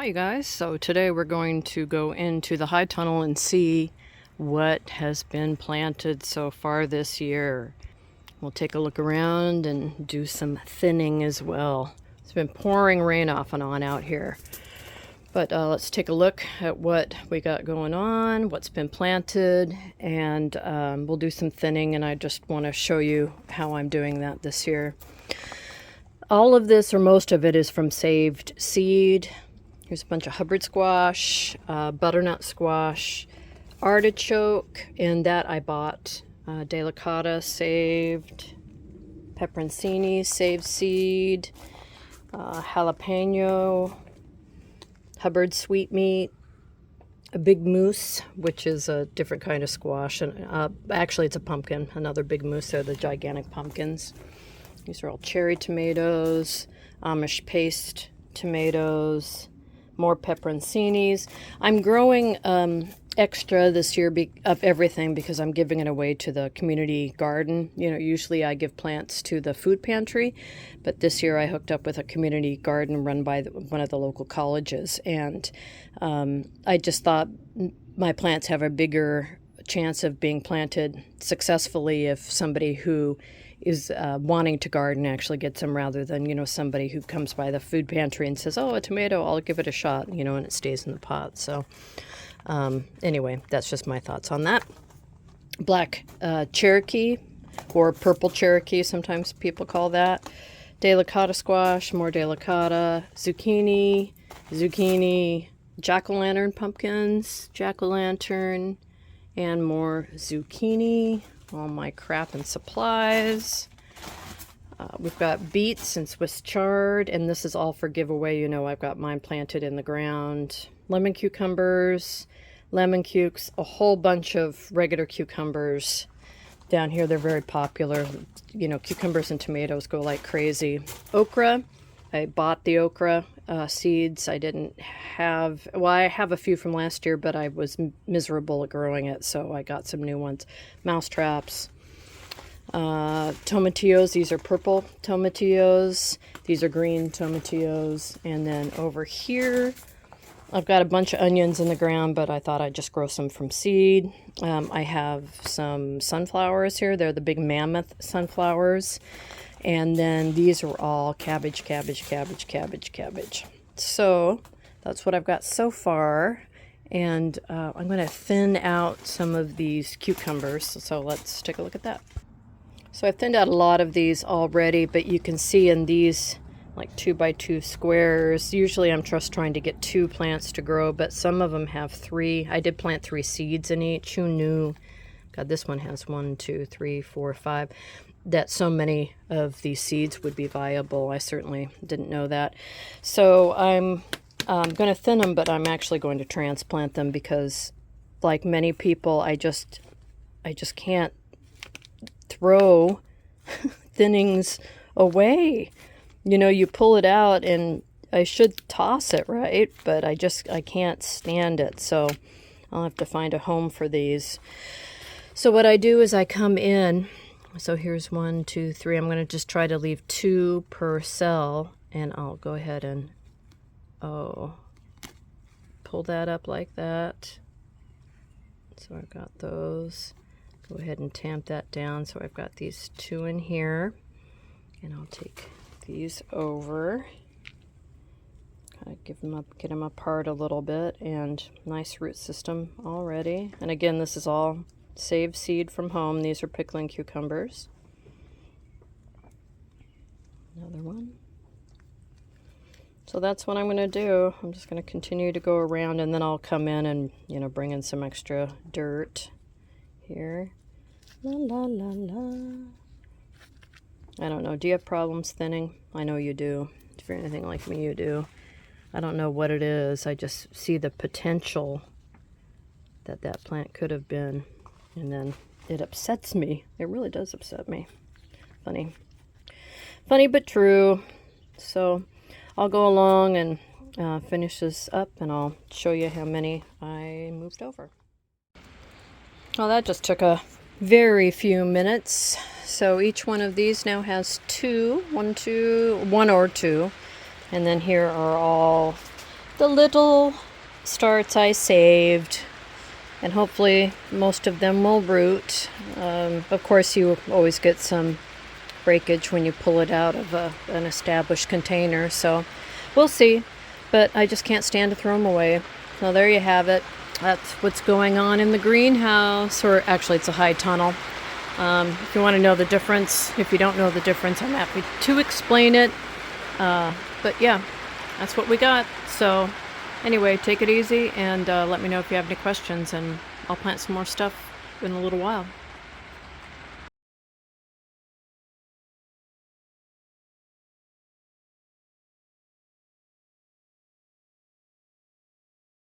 Hi guys, so today we're going to go into the high tunnel and see what has been planted so far this year. We'll take a look around and do some thinning as well. It's been pouring rain off and on out here. But let's take a look at what we got going on, what's been planted, and we'll do some thinning, and I just want to show you how I'm doing that this year. All of this, or most of it, is from saved seed. Here's a bunch of Hubbard squash, butternut squash, artichoke, and that I bought. Delicata saved, peperoncini saved seed, jalapeno, Hubbard sweet meat, a big moose, which is a different kind of squash, and actually it's a pumpkin, another big moose. They're the gigantic pumpkins. These are all cherry tomatoes, Amish paste tomatoes, more peperoncinis. I'm growing extra this year of everything because I'm giving it away to the community garden. You know, usually I give plants to the food pantry, but this year I hooked up with a community garden run by one of the local colleges, and I just thought my plants have a bigger chance of being planted successfully if somebody who is wanting to garden actually gets them, rather than, you know, somebody who comes by the food pantry and says, oh, a tomato, I'll give it a shot, you know, and it stays in the pot. So anyway, that's just my thoughts on that. Black Cherokee, or purple Cherokee, sometimes people call that. Delicata squash, more delicata, zucchini, jack-o'-lantern pumpkins, jack-o'-lantern, and more zucchini. All my crap and supplies. We've got beets and Swiss chard, and this is all for giveaway. You know, I've got mine planted in the ground. Lemon cucumbers, lemon cukes, a whole bunch of regular cucumbers. Down here, they're very popular. You know, cucumbers and tomatoes go like crazy. Okra, I bought the okra seeds. I didn't have, well, I have a few from last year, but I was miserable at growing it, so I got some new ones. Mousetraps. Tomatillos, these are purple tomatillos. These are green tomatillos. And then over here, I've got a bunch of onions in the ground, but I thought I'd just grow some from seed. I have some sunflowers here. They're the big mammoth sunflowers. And then these are all cabbage. So that's what I've got so far. And I'm going to thin out some of these cucumbers. So let's take a look at that. So I've thinned out a lot of these already, but you can see in these like 2x2 squares. Usually I'm just trying to get 2 plants to grow, but some of them have 3. I did plant 3 seeds in each. Who knew? God, this one has 1, 2, 3, 4, 5. That so many of these seeds would be viable. I certainly didn't know that. So I'm going to thin them, but I'm actually going to transplant them because, like many people, I just can't throw thinnings away. You know, you pull it out and I should toss it, right? But I can't stand it. So I'll have to find a home for these. So what I do is I come in. So here's 1, 2, 3. I'm going to just try to leave 2 per cell, and I'll go ahead and pull that up like that. So I've got those. Go ahead and tamp that down. So I've got these 2 in here, and I'll take these over. Kind of get them apart a little bit, and nice root system already. And again, this is all saved seed from home. These are pickling cucumbers. Another one. So that's what I'm going to do. I'm just going to continue to go around, and then I'll come in and, you know, bring in some extra dirt here. La la la la. I don't know. Do you have problems thinning? I know you do. If you're anything like me, you do. I don't know what it is. I just see the potential that plant could have been. And then it upsets me. It really does upset me. Funny. Funny but true. So I'll go along and finish this up, and I'll show you how many I moved over. Well, that just took a very few minutes. So each one of these now has 2, 1 or 2. And then here are all the little starts I saved, and hopefully most of them will root. Of course, you always get some breakage when you pull it out of an established container, so we'll see. But I just can't stand to throw them away. So there you have it. That's what's going on in the greenhouse, or actually it's a high tunnel. If you want to know the difference, if you don't know the difference, I'm happy to explain it. But yeah, that's what we got. So anyway, take it easy and let me know if you have any questions, and I'll plant some more stuff in a little while.